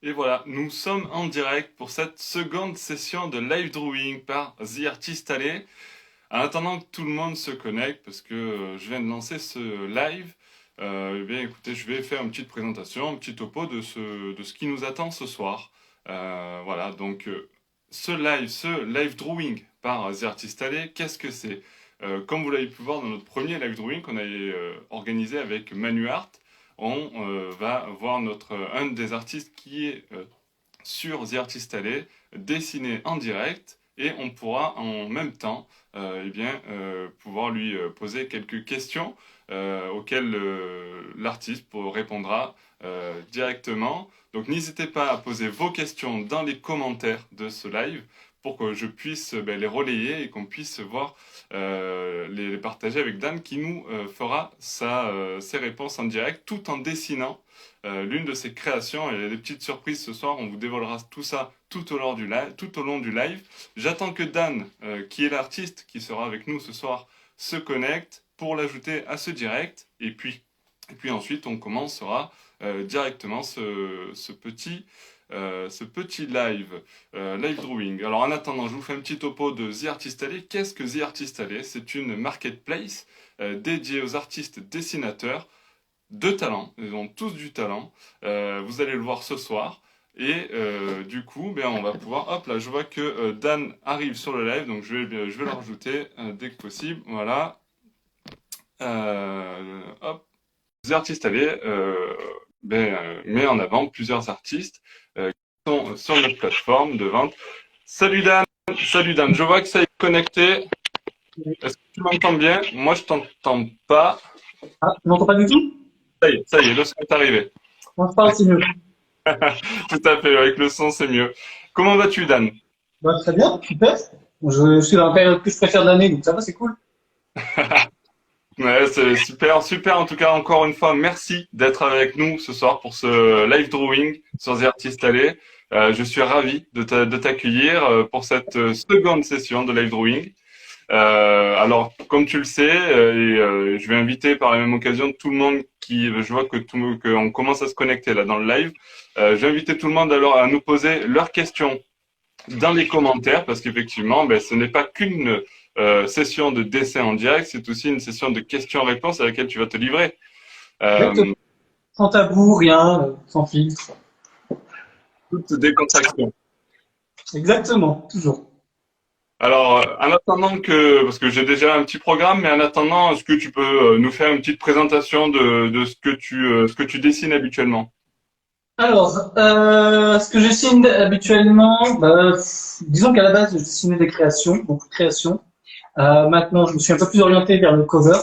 Et voilà, nous sommes en direct pour cette seconde session de live drawing par The Artist Alley. En attendant que tout le monde se connecte, parce que je viens de lancer ce live, eh bien écoutez, je vais faire une petite présentation, un petit topo de ce qui nous attend ce soir. Voilà, donc ce live drawing par The Artist Alley, qu'est-ce que c'est? Comme vous l'avez pu voir dans notre premier live drawing qu'on avait organisé avec ManuArt, on va voir un des artistes qui est sur The Artist Alley dessiner en direct et on pourra en même temps pouvoir lui poser quelques questions auxquelles l'artiste répondra directement. Donc n'hésitez pas à poser vos questions dans les commentaires de ce live pour que je puisse les relayer et qu'on puisse voir les partager avec Dan qui nous fera ses réponses en direct tout en dessinant l'une de ses créations. Et des petites surprises ce soir, on vous dévoilera tout ça tout au long du live. J'attends que Dan, qui est l'artiste qui sera avec nous ce soir, se connecte pour l'ajouter à ce direct. Et puis ensuite, on commencera directement ce petit live drawing. Alors en attendant, je vous fais un petit topo de The Artist Alley. Qu'est-ce que The Artist Alley? C'est une marketplace dédiée aux artistes dessinateurs de talent. Ils ont tous du talent. Vous allez le voir ce soir. Et du coup, on va pouvoir... Hop là, je vois que Dan arrive sur le live, donc je vais le rajouter dès que possible. Voilà. Hop. Les artistes allaient met en avant plusieurs artistes qui sont sur notre plateforme de vente. Salut Dan, je vois que ça est connecté. Est-ce que tu m'entends bien? Moi, je t'entends pas. Ah, tu m'entends pas du tout? Ça y est, le son est arrivé. Moi, je parle, c'est mieux. Tout à fait, avec le son, c'est mieux. Comment vas-tu, Dan? Bah, très bien, super. Je suis dans la période que je préfère de l'année, donc ça va, c'est cool. Ouais, c'est super, super. En tout cas, encore une fois, merci d'être avec nous ce soir pour ce live drawing sur The Artist Alley. Je suis ravi de t'accueillir pour cette seconde session de live drawing. Alors, comme tu le sais, je vais inviter par la même occasion tout le monde je vois qu'on commence à se connecter là dans le live. Je vais inviter tout le monde alors à nous poser leurs questions dans les commentaires parce qu'effectivement, ce n'est pas qu'une session de dessin en direct, c'est aussi une session de questions-réponses à laquelle tu vas te livrer. Exactement. Euh, Sans tabou, rien, sans filtre. Toute décontraction. Exactement, toujours. Alors, en attendant parce que j'ai déjà un petit programme, mais en attendant, est-ce que tu peux nous faire une petite présentation de ce que tu dessines habituellement? Alors, ce que je dessine habituellement, disons qu'à la base, je dessinais des créations, beaucoup de créations. Maintenant, je me suis un peu plus orienté vers le cover.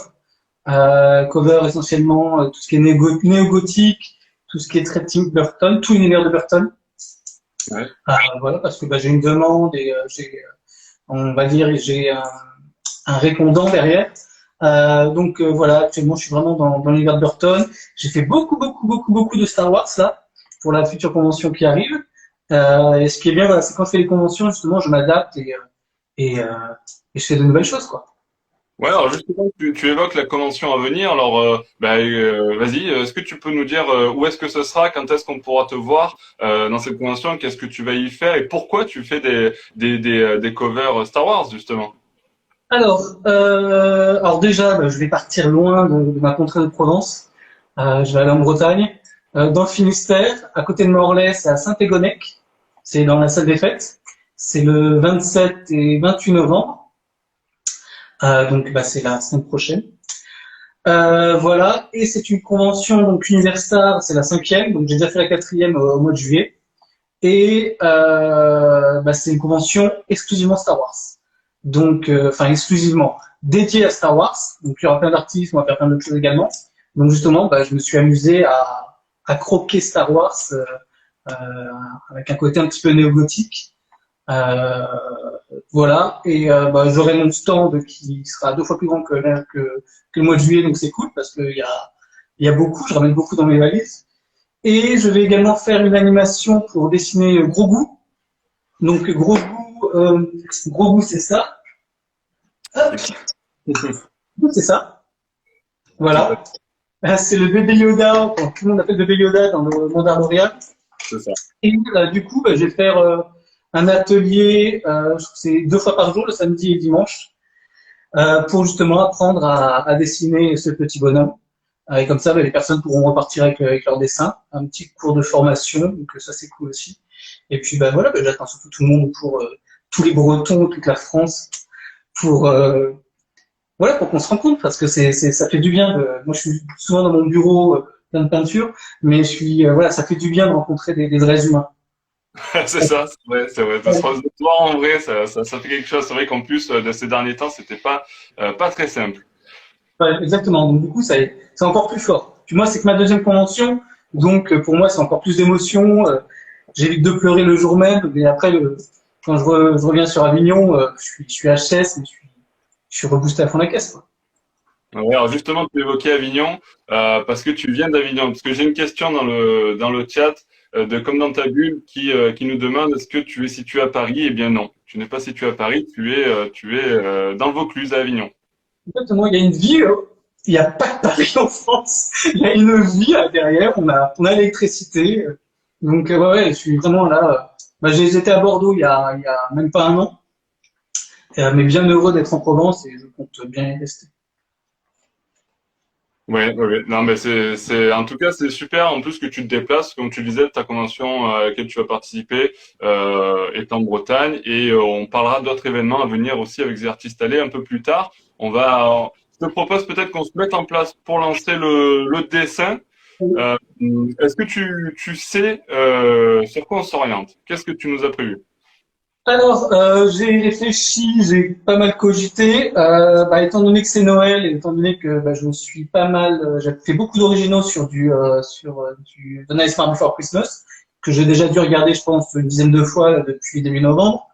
Cover essentiellement tout ce qui est néo-gothique, tout ce qui est très Tim Burton, tout l'univers de Burton. Ouais. Voilà, parce que j'ai une demande et on va dire, j'ai un répondant derrière. Voilà, actuellement, je suis vraiment dans l'univers de Burton. J'ai fait beaucoup de Star Wars là pour la future convention qui arrive. Et ce qui est bien, voilà, c'est quand je fais les conventions, justement, je m'adapte et, euh, et je fais de nouvelles choses, quoi. Ouais, alors justement, tu évoques la convention à venir. Alors, vas-y, est-ce que tu peux nous dire où est-ce que ce sera, quand est-ce qu'on pourra te voir dans cette convention, qu'est-ce que tu vas y faire et pourquoi tu fais des covers Star Wars, justement? Alors déjà, je vais partir loin de ma contrée de Provence. Je vais aller en Bretagne, dans le Finistère, à côté de Morlaix, c'est à Saint-Égonec. C'est dans la salle des fêtes. C'est le 27 et 28 novembre. C'est la semaine prochaine. Voilà, et c'est une convention donc Universtar, c'est la cinquième, donc j'ai déjà fait la quatrième au mois de juillet. Et c'est une convention exclusivement Star Wars. Exclusivement dédiée à Star Wars. Donc il y aura plein d'artistes, on va faire plein d'autres choses également. Donc justement, je me suis amusé à croquer Star Wars euh, avec un côté un petit peu néo-gothique. Euh, voilà, et j'aurai mon stand qui sera 2 fois plus grand que le mois de juillet, donc c'est cool parce qu'il y a beaucoup, je ramène beaucoup dans mes valises. Et je vais également faire une animation pour dessiner Gros Goût. Donc Gros Goût c'est ça. Hop, c'est ça. Tout à fait. Voilà. C'est le bébé Yoda, enfin, tout le monde appelle bébé Yoda dans le monde armorial. c'est ça. Et du coup, je vais faire un atelier, je crois que c'est 2 fois par jour, le samedi et le dimanche, pour justement apprendre à dessiner ce petit bonhomme. Et comme ça, les personnes pourront repartir avec leur dessin. Un petit cours de formation, donc ça c'est cool aussi. Et puis voilà, j'attends surtout tout le monde pour tous les Bretons, toute la France, pour voilà, pour qu'on se rencontre, parce que ça fait du bien. Moi, je suis souvent dans mon bureau plein de peinture, mais voilà, ça fait du bien de rencontrer des vrais humains. C'est ça, c'est vrai, c'est vrai. De se voir en vrai, ça fait quelque chose. C'est vrai qu'en plus, de ces derniers temps, c'était pas très simple. Ouais, exactement. Donc du coup, c'est encore plus fort. Puis moi, c'est que ma deuxième convention, donc pour moi, c'est encore plus d'émotion. J'évite de pleurer le jour même, mais après, quand je reviens sur Avignon, je suis HS, mais je suis reboosté à fond la caisse, quoi. Ouais, alors justement, tu évoquais Avignon, parce que tu viens d'Avignon. Parce que j'ai une question dans le chat, comme dans ta bulle, qui nous demande est-ce que tu es situé à Paris? Eh bien non, tu n'es pas situé à Paris, tu es dans le Vaucluse à Avignon. Exactement, il y a une ville, il n'y a pas de Paris en France. Il y a une ville là, derrière, on a l'électricité. Donc ouais, je suis vraiment là. J'étais à Bordeaux il y a même pas un an, mais bien heureux d'être en Provence et je compte bien y rester. Ouais, ouais, ouais. Non, mais en tout cas, c'est super. En plus que tu te déplaces, comme tu disais, ta convention à laquelle tu vas participer est en Bretagne et on parlera d'autres événements à venir aussi avec The Artistes Allés un peu plus tard. Je te propose peut-être qu'on se mette en place pour lancer le dessin. Euh, Est-ce que tu sais sur quoi on s'oriente? Qu'est-ce que tu nous as prévu? Alors, j'ai réfléchi, j'ai pas mal cogité. Étant donné que c'est Noël et étant donné que je me suis pas mal, j'ai fait beaucoup d'originaux sur du The Nightmare Before Christmas, que j'ai déjà dû regarder, je pense, une dizaine de fois depuis début novembre.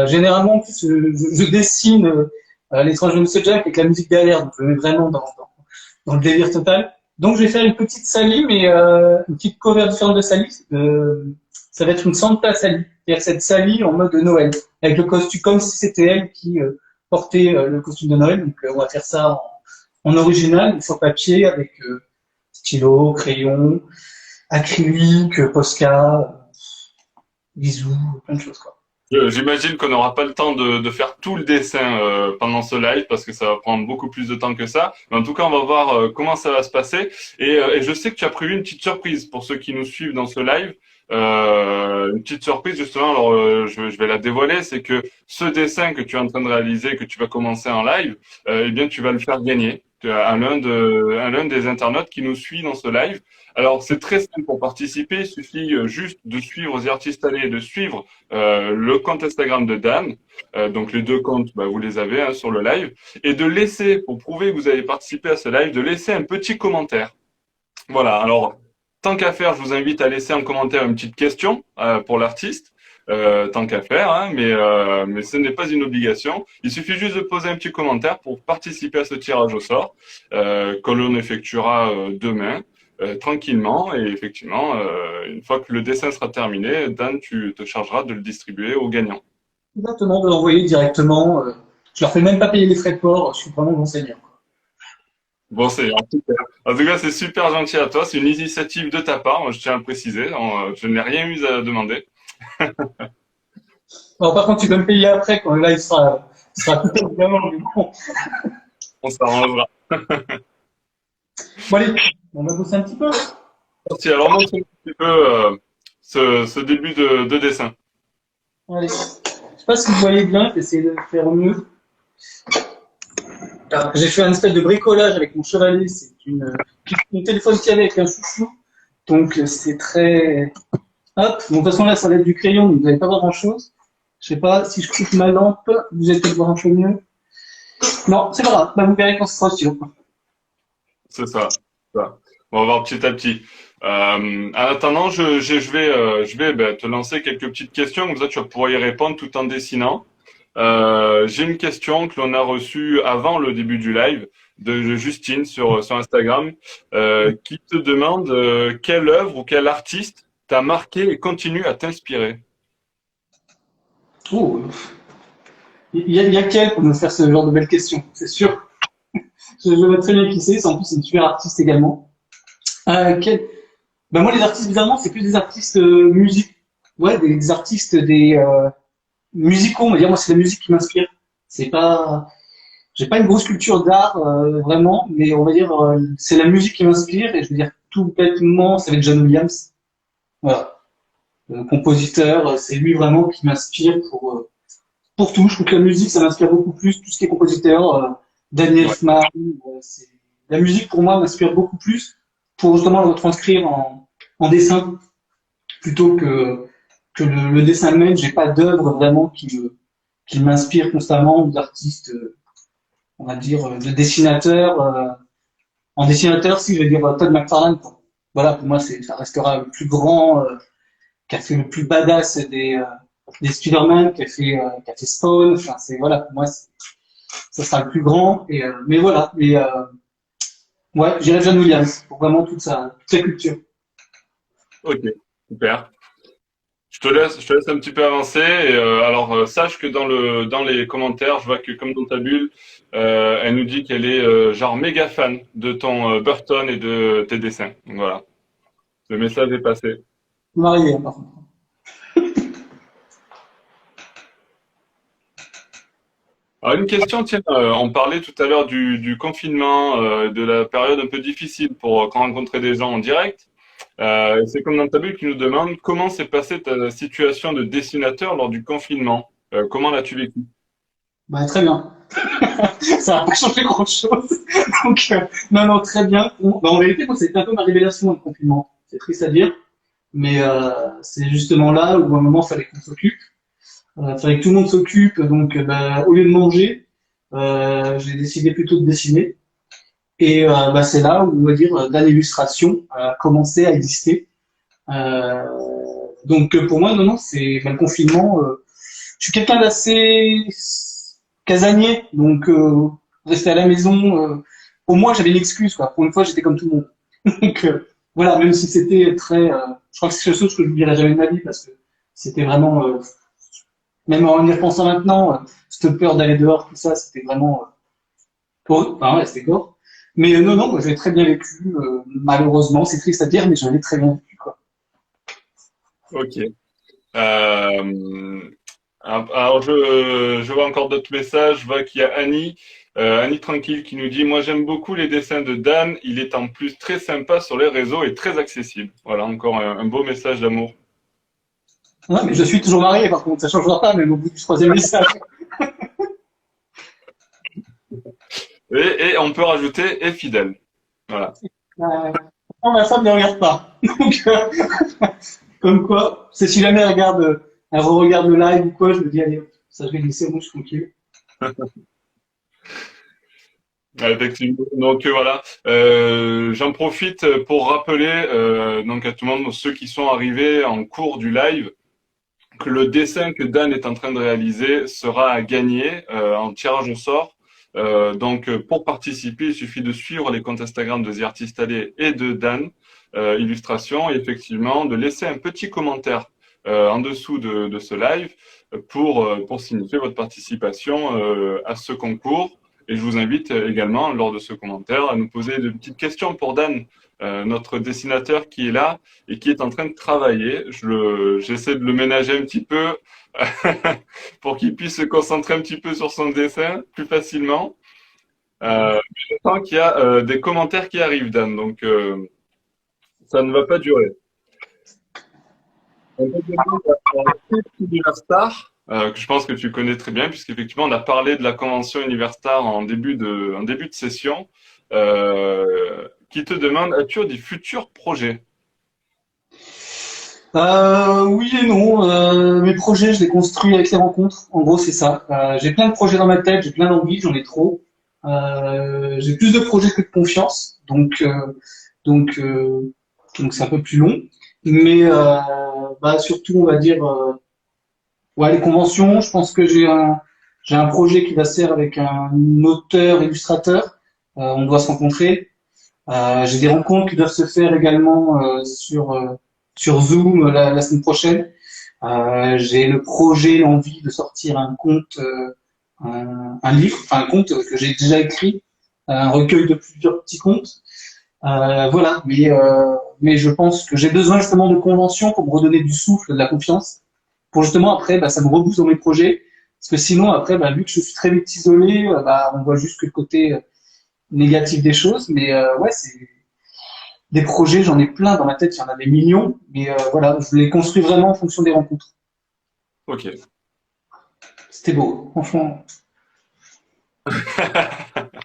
Généralement, en plus, je dessine l'étranger Monsieur Jack avec la musique derrière, donc je me mets vraiment dans le délire total. Donc, je vais faire une petite Sally, mais une petite cover différente de Sally. Ça va être une Santa Sally, c'est-à-dire cette Sally en mode Noël, avec le costume comme si c'était elle qui portait le costume de Noël. Donc, on va faire ça en original, sur papier, avec stylo, crayon, acrylique, Posca, bisous, plein de choses, quoi. J'imagine qu'on n'aura pas le temps de faire tout le dessin pendant ce live parce que ça va prendre beaucoup plus de temps que ça. Mais en tout cas, on va voir comment ça va se passer. Et je sais que tu as prévu une petite surprise pour ceux qui nous suivent dans ce live. Une petite surprise justement. Alors, je vais la dévoiler. C'est que ce dessin que tu es en train de réaliser, que tu vas commencer en live, eh bien, tu vas le faire gagner à l'un des internautes qui nous suit dans ce live. Alors, c'est très simple pour participer. Il suffit juste de suivre The Artistes Allés, de suivre le compte Instagram de Dan, donc les deux comptes, vous les avez hein, sur le live, et de laisser, pour prouver que vous avez participé à ce live, de laisser un petit commentaire. Voilà, alors, tant qu'à faire, je vous invite à laisser en commentaire une petite question pour l'artiste. Tant qu'à faire, hein, mais ce n'est pas une obligation. Il suffit juste de poser un petit commentaire pour participer à ce tirage au sort que l'on effectuera demain. Tranquillement et effectivement, une fois que le dessin sera terminé, Dan, tu te chargeras de le distribuer aux gagnants. Exactement, de l'envoyer directement. Je leur fais même pas payer les frais de port, je suis vraiment bon seigneur. Bon, c'est super. En tout cas, c'est super gentil à toi. C'est une initiative de ta part, je tiens à le préciser. Je n'ai rien eu à demander. Alors, par contre, tu peux me payer après quand le live sera coupé, évidemment, mais bon. On s'arrangera. Bon, allez, on va bosser un petit peu. Merci. Alors, montre-nous un petit peu ce début de dessin. Allez. Je sais pas si vous voyez bien, j'essaie de faire mieux. Alors, j'ai fait un espèce de bricolage avec mon chevalet, c'est une téléphone qui avec un chouchou. Donc, c'est très, hop. Bon, de toute façon, là, ça va être du crayon, donc vous n'allez pas voir grand chose. Je sais pas si je coupe ma lampe, vous allez peut-être voir un peu mieux. Non, c'est pas grave. Vous verrez quand ce sera sûr. C'est ça. Ça. On va voir petit à petit. En attendant, je vais te lancer quelques petites questions, comme ça tu vas pouvoir y répondre tout en dessinant. J'ai une question que l'on a reçue avant le début du live de Justine sur Instagram, qui te demande quelle œuvre ou quel artiste t'a marqué et continue à t'inspirer. Oh, il y a qu'elle pour me faire ce genre de belles questions, c'est sûr. Je vois très bien qui c'est. En plus, c'est une super artiste également. Quel... Ben moi, les artistes, bizarrement, c'est plus des artistes musique. Ouais, des artistes, des musicaux, on va dire. Moi, c'est la musique qui m'inspire. C'est pas, j'ai pas une grosse culture d'art vraiment, mais on va dire c'est la musique qui m'inspire et je veux dire tout bêtement, ça va être John Williams. Voilà, le compositeur, c'est lui vraiment qui m'inspire pour tout. Je trouve que la musique, ça m'inspire beaucoup plus, tout ce qui est compositeur, Daniel Ouais. Elfman. La musique pour moi m'inspire beaucoup plus pour justement le retranscrire en dessin plutôt que le dessin même. J'ai pas d'œuvre vraiment qui m'inspire constamment d'artistes, on va dire, de dessinateurs. En dessinateur, si je vais dire Todd McFarlane, quoi. Voilà, pour moi, ça restera le plus grand, qui a fait le plus badass des Spider-Man, qui a fait Spawn. Enfin, c'est voilà, pour moi, ça sera le plus grand. Mais voilà, ouais, j'irai John Williams pour vraiment toute sa culture. Ok, super. Je te laisse un petit peu avancer. Et, alors, sache que dans les commentaires, je vois que comme dans ta bulle, elle nous dit qu'elle est genre méga fan de ton Burton et de tes dessins. Donc voilà, le message est passé. Marié, hein, par contre. Alors une question, tiens, on parlait tout à l'heure du confinement, de la période un peu difficile pour rencontrer des gens en direct. C'est comme dans ta bulle qui nous demande comment s'est passée ta situation de dessinateur lors du confinement. Comment l'as-tu vécu? Bah, très bien. Ça n'a pas changé grand-chose. Donc, non, non, très bien. Bon, bah, en réalité, moi, c'était un peu ma révélation, le confinement. C'est triste à dire, mais c'est justement là où, à un moment, il fallait qu'on s'occupe. Il fallait que tout le monde s'occupe. Donc, bah, au lieu de manger, j'ai décidé plutôt de dessiner. Et bah, c'est là où, on va dire, l'illustration a commencé à exister. Euh, donc, pour moi, non, non, c'est bah, le confinement. Je suis quelqu'un d'assez casanier, donc rester à la maison. Au moins, j'avais une excuse, quoi. Pour une fois, j'étais comme tout le monde. Donc voilà, même si c'était très, je crois que c'est quelque chose que je n'oublierai jamais de ma vie parce que c'était vraiment, même en y repensant maintenant, cette peur d'aller dehors, tout ça, c'était vraiment, enfin ouais, c'était gore. Mais non, non, moi j'avais très bien vécu. Malheureusement, c'est triste à dire, mais j'avais très bien vécu, quoi. Ok. Euh, alors je vois encore d'autres messages. Je vois qu'il y a Annie, Annie Tranquille qui nous dit, moi j'aime beaucoup les dessins de Dan. Il est en plus très sympa sur les réseaux et très accessible. Voilà, encore un beau message d'amour. Ouais, mais je suis toujours marié, par contre, ça changera pas, même au bout du troisième message. Et on peut rajouter et fidèle. Voilà. Non, ma femme ne regarde pas. Donc, comme quoi, c'est si jamais elle regarde, elle re-regarde le live ou quoi, je me dis, allez, ça je vais glisser, moi je suis tranquille. Effectivement. Donc voilà, j'en profite pour rappeler donc à tout le monde, ceux qui sont arrivés en cours du live, que le dessin que Dan est en train de réaliser sera à gagner en tirage au sort. Donc pour participer, il suffit de suivre les comptes Instagram de The Artist Alley et de Dan Illustration et effectivement de laisser un petit commentaire en dessous de ce live pour signifier votre participation à ce concours. Et je vous invite également, lors de ce commentaire, à nous poser de petites questions pour Dan, notre dessinateur qui est là et qui est en train de travailler. J'essaie de le ménager un petit peu pour qu'il puisse se concentrer un petit peu sur son dessin plus facilement. Je sens qu'il y a des commentaires qui arrivent, Dan, donc ça ne va pas durer. On peut demander à Chris Universtar, que je pense que tu connais très bien, puisqu'effectivement, on a parlé de la convention Universtar en début de session, qui te demande, as-tu des futurs projets? Oui et non. Mes projets, je les construis avec les rencontres. En gros, c'est ça. J'ai plein de projets dans ma tête, j'ai plein d'envies, j'en ai trop. J'ai plus de projets que de confiance, donc, euh, donc c'est un peu plus long. Mais bah, surtout, on va dire, ouais, les conventions. Je pense que j'ai un projet qui va se faire avec un auteur illustrateur. On doit se rencontrer. J'ai des rencontres qui doivent se faire également sur Zoom la semaine prochaine. J'ai le projet, l'envie de sortir un conte, un livre, enfin un conte que j'ai déjà écrit, un recueil de plusieurs petits contes. Voilà, mais je pense que j'ai besoin justement de conventions pour me redonner du souffle, de la confiance, pour justement après, bah, ça me rebooste dans mes projets, parce que sinon après, bah, vu que je suis très vite isolé, bah, on voit juste que le côté négatif des choses, mais ouais, c'est des projets, j'en ai plein dans ma tête, il y en a des millions, mais voilà, je les construis vraiment en fonction des rencontres. Ok. C'était beau, franchement.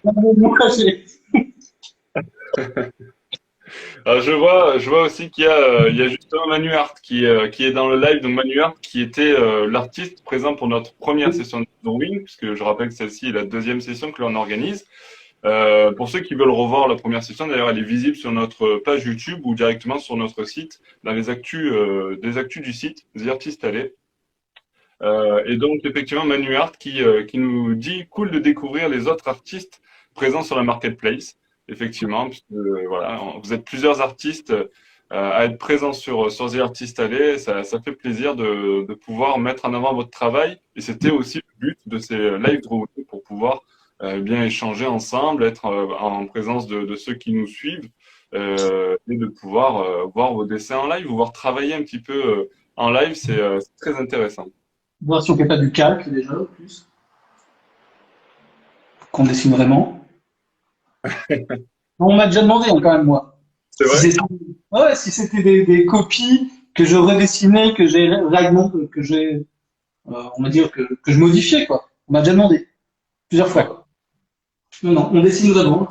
Moi, j'ai- Je vois aussi il y a justement Manu Hart qui est dans le live. Donc Manu Hart qui était l'artiste présent pour notre première session de drawing, puisque je rappelle que celle-ci est la deuxième session que l'on organise. Pour ceux qui veulent revoir la première session, d'ailleurs, elle est visible sur notre page YouTube ou directement sur notre site, dans les actus, des actus du site, The Artist Alley. Et donc, effectivement, Manu Hart qui nous dit cool de découvrir les autres artistes présents sur la marketplace. Effectivement, puisque voilà, vous êtes plusieurs artistes à être présents sur The Artist Alley. Ça fait plaisir de pouvoir mettre en avant votre travail. Et c'était aussi le but de ces live drawings pour pouvoir bien échanger ensemble, être en présence de ceux qui nous suivent et de pouvoir voir vos dessins en live, voir travailler un petit peu en live, c'est très intéressant. Voir si on fait pas du calque déjà, en plus, qu'on dessine vraiment. On m'a déjà demandé hein, quand même, moi. C'est Si vrai? c'était ouais, si c'était des copies que je redessinais, que j'ai vaguement, que j'ai, on va dire que je modifiais, quoi. On m'a déjà demandé plusieurs D'accord. fois. Non, non, on dessine vraiment.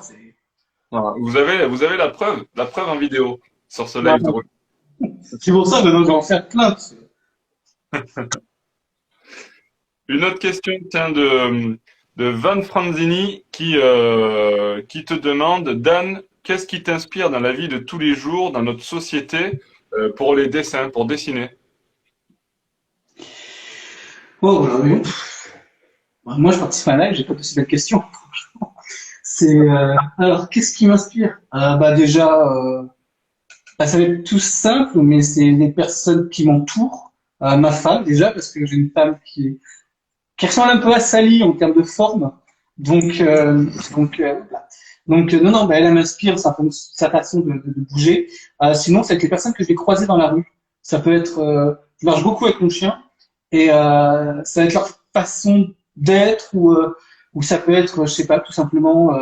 Voilà. Vous avez la preuve en vidéo sur ce Bah, live drone. c'est pour ça maintenant je vais en faire plein. Une autre question tiens, de Van Franzini qui te demande, Dan, qu'est-ce qui t'inspire dans la vie de tous les jours, dans notre société, pour les dessins, pour dessiner? Oh, voilà, oui. Moi, je participe à un live, j'ai pas posé cette question. C'est alors qu'est-ce qui m'inspire? Bah déjà, bah, ça va être tout simple, mais c'est les personnes qui m'entourent. Ma femme déjà, parce que j'ai une femme qui ressemble un peu à Sally en termes de forme. Donc, voilà. Donc non, non, bah, elle m'inspire sa façon de bouger. Sinon, c'est avec les personnes que je vais croiser dans la rue. Ça peut être, je marche beaucoup avec mon chien, et ça va être leur façon d'être, ou ça peut être, je sais pas, tout simplement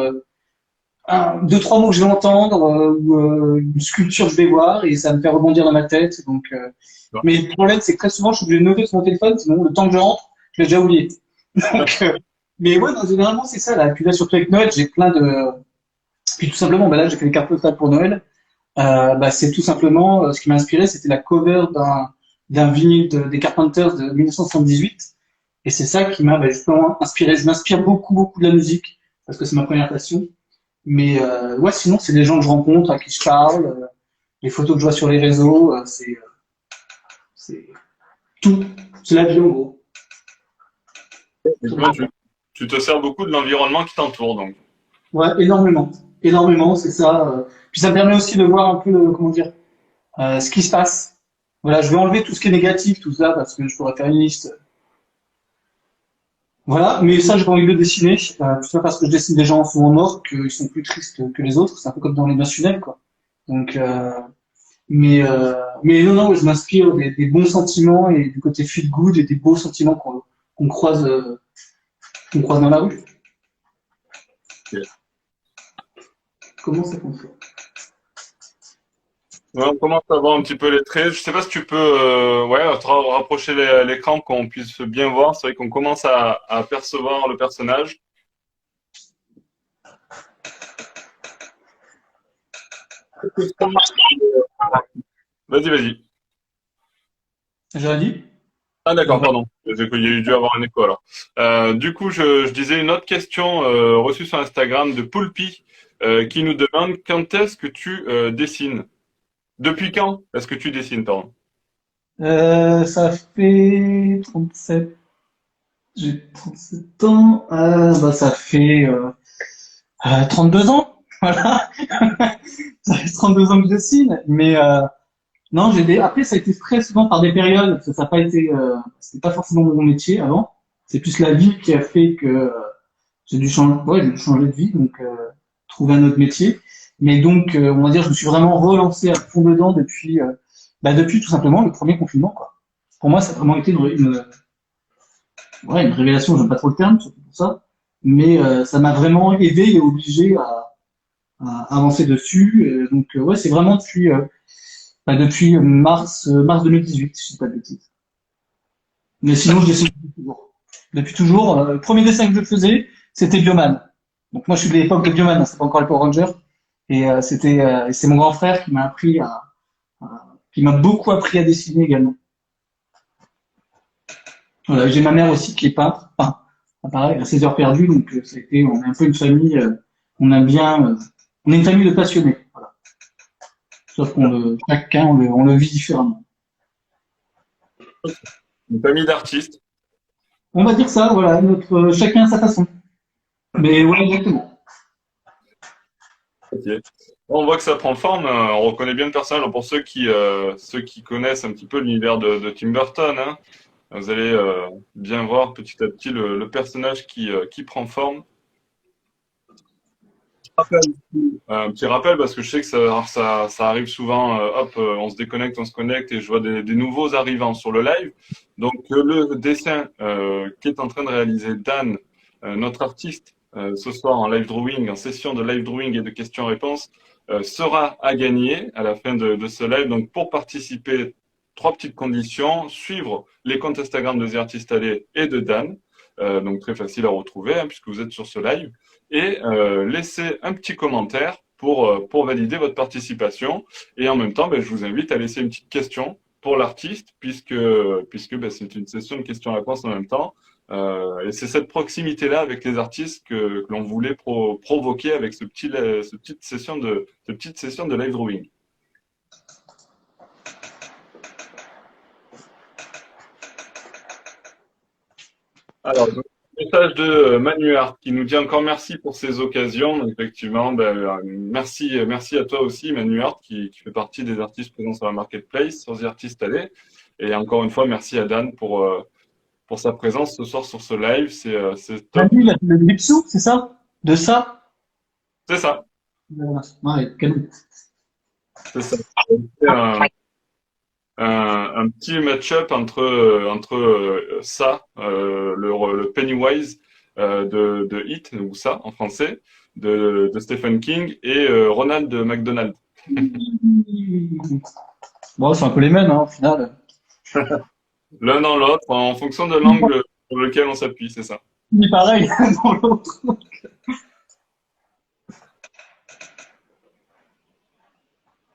deux, trois mots que je vais entendre, ou une sculpture que je vais voir, et ça me fait rebondir dans ma tête. Donc, mais le problème, c'est que très souvent, je suis obligé de noter sur mon téléphone, sinon le temps que je rentre, je l'ai déjà oublié. Donc, mais ouais, non, généralement, c'est ça, là. Puis là, surtout avec Noël, j'ai plein de, puis tout simplement, bah là, j'ai fait les cartes postales pour Noël. Bah, c'est tout simplement, ce qui m'a inspiré, c'était la cover d'un vinyle des Carpenters de 1978. Et c'est ça qui m'a bah, justement inspiré. Je m'inspire beaucoup, beaucoup de la musique, parce que c'est ma première passion. Mais ouais, sinon, c'est les gens que je rencontre, à qui je parle, les photos que je vois sur les réseaux, c'est tout. C'est la vie, en gros. Et toi, tu te sers beaucoup de l'environnement qui t'entoure, donc. Ouais, énormément. Énormément, c'est ça. Puis ça me permet aussi de voir un peu, comment dire, ce qui se passe. Voilà, je vais enlever tout ce qui est négatif, tout ça, parce que je pourrais faire une liste. Voilà, mais ça, j'ai pas envie de le dessiner. C'est pas parce que je dessine des gens souvent morts qu'ils sont plus tristes que les autres. C'est un peu comme dans les nationales, quoi. Donc, mais non, non, je m'inspire des bons sentiments et du côté feel good et des beaux sentiments qu'on croise dans la rue. Comment ça fonctionne? Ouais, on commence à voir un petit peu les traits. Je sais pas si tu peux ouais, rapprocher l'écran pour qu'on puisse bien voir. C'est vrai qu'on commence à percevoir le personnage. Vas-y, vas-y. J'ai dit? Ah d'accord, pardon. Il y a eu dû avoir un écho alors. Du coup, je disais une autre question reçue sur Instagram de Poulpi qui nous demande quand est-ce que tu dessines? Depuis quand est-ce que tu dessines, pardon? Ça fait 37, j'ai 37 ans, bah ça fait 32 ans, voilà. Ça fait 32 ans que je dessine, mais non, après ça a été très souvent par des périodes, ça n'a pas été, c'était pas forcément mon métier avant, c'est plus la vie qui a fait que j'ai dû changer de vie, donc trouver un autre métier. Mais donc, on va dire, je me suis vraiment relancé à fond dedans depuis tout simplement le premier confinement, quoi. Pour moi, ça a vraiment été une révélation, j'aime pas trop le terme, surtout pour ça, mais ça m'a vraiment aidé et obligé à avancer dessus. Ouais, c'est vraiment depuis mars 2018, si je dis pas de bêtises. Mais sinon, je dessine depuis toujours. Depuis toujours, le premier dessin que je faisais, c'était Bioman. Donc moi, je suis de l'époque de Bioman, hein, c'est pas encore les Power Rangers. Et c'est mon grand frère qui m'a qui m'a beaucoup appris à dessiner également. Voilà, j'ai ma mère aussi qui est peintre. Enfin, pareil, à 16 heures perdues, donc on est un peu une famille, on est une famille de passionnés. Voilà. Sauf chacun, on le vit différemment. Une famille d'artistes. On va dire ça, voilà, chacun à sa façon. Mais ouais, exactement. Ok. On voit que ça prend forme, on reconnaît bien le personnage. Pour ceux qui connaissent un petit peu l'univers de Tim Burton, hein, vous allez bien voir petit à petit le personnage qui prend forme. Un petit rappel parce que je sais que ça arrive souvent, hop, on se déconnecte, on se connecte et je vois des nouveaux arrivants sur le live. Donc le dessin qu'est en train de réaliser Dan, notre artiste, ce soir en live drawing, en session de live drawing et de questions-réponses, sera à gagner à la fin de ce live. Donc pour participer, trois petites conditions, suivre les comptes Instagram de The Artist Alley et de Dan, donc très facile à retrouver hein, puisque vous êtes sur ce live et laissez un petit commentaire pour valider votre participation. Et en même temps, ben, je vous invite à laisser une petite question pour l'artiste, puisque ben, c'est une session de questions-réponses en même temps. Et c'est cette proximité-là avec les artistes que l'on voulait provoquer avec cette petite session de live drawing. Alors, donc, message de Manuart qui nous dit encore merci pour ces occasions. Donc, effectivement, ben, merci à toi aussi, Manuart, qui fait partie des artistes présents sur la marketplace, sur The Artist Alley. Et encore une fois, merci à Dan pour sa présence ce soir sur ce live. C'est top. Manu, le Lipsou, c'est ça? De ça? C'est ça. Ouais, canon. C'est ça. C'est un petit match-up entre ça, le Pennywise de It, ou ça en français, de Stephen King, et Ronald McDonald. Bon, c'est un peu les mêmes, hein, au final. L'un dans l'autre, en fonction de l'angle sur lequel on s'appuie, c'est ça. Mais pareil, dans l'autre.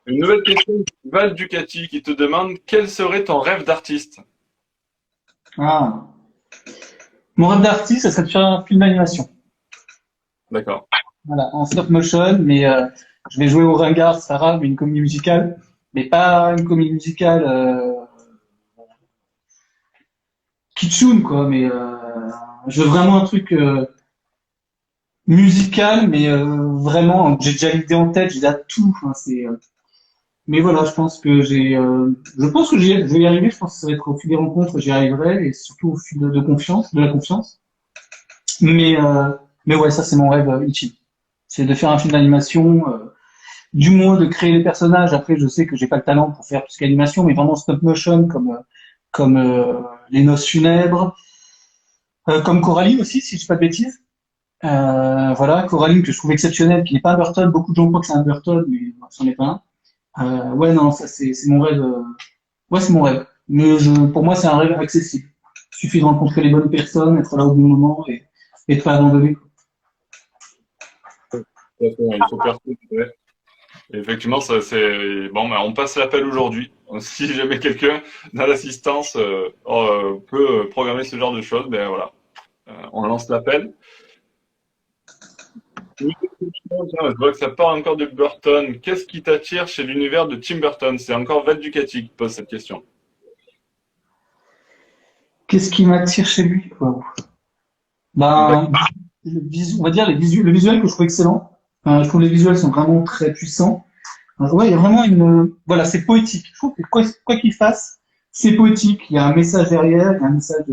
Une nouvelle question de Val Ducati qui te demande quel serait ton rêve d'artiste? Ah. Mon rêve d'artiste, ça serait de faire un film d'animation. D'accord. Voilà, en stop motion, mais je vais jouer au Ringard, Sarah, mais une comédie musicale. Mais pas une comédie musicale kitschoun, quoi, mais je veux vraiment un truc musical, mais vraiment, j'ai déjà l'idée en tête, j'ai déjà tout. Enfin, mais voilà, je pense que je vais y arriver. Je pense que ça va être au fil des rencontres, j'y arriverai, et surtout au fil de la confiance. Mais ouais, ça c'est mon rêve ultime. C'est de faire un film d'animation, du moins de créer les personnages. Après, je sais que j'ai pas le talent pour faire tout ce qui est animation, mais vraiment stop motion comme les Noces funèbres, comme Coraline aussi, si je dis pas de bêtises. Voilà, Coraline que je trouve exceptionnelle, qui n'est pas un Burton. Beaucoup de gens croient que c'est un Burton, mais c'en est pas un. Ouais, non, ça c'est mon rêve. Ouais, c'est mon rêve. Mais pour moi, c'est un rêve accessible. Il suffit de rencontrer les bonnes personnes, être là au bon moment et de pas abandonner. Il faut persévérer. Et effectivement, ça c'est bon. Ben, on passe l'appel aujourd'hui. Si jamais quelqu'un dans l'assistance peut programmer ce genre de choses, ben voilà, on lance l'appel. Je vois que ça part encore de Burton. Qu'est-ce qui t'attire chez l'univers de Tim Burton? C'est encore Val Ducati qui pose cette question. Qu'est-ce qui m'attire chez lui, quoi? Ben, on va dire le visuel que je trouve excellent. Je trouve les visuels sont vraiment très puissants. Ouais, il y a vraiment voilà, c'est poétique. Je trouve que quoi qu'il fasse, c'est poétique. Il y a un message derrière, il y a un message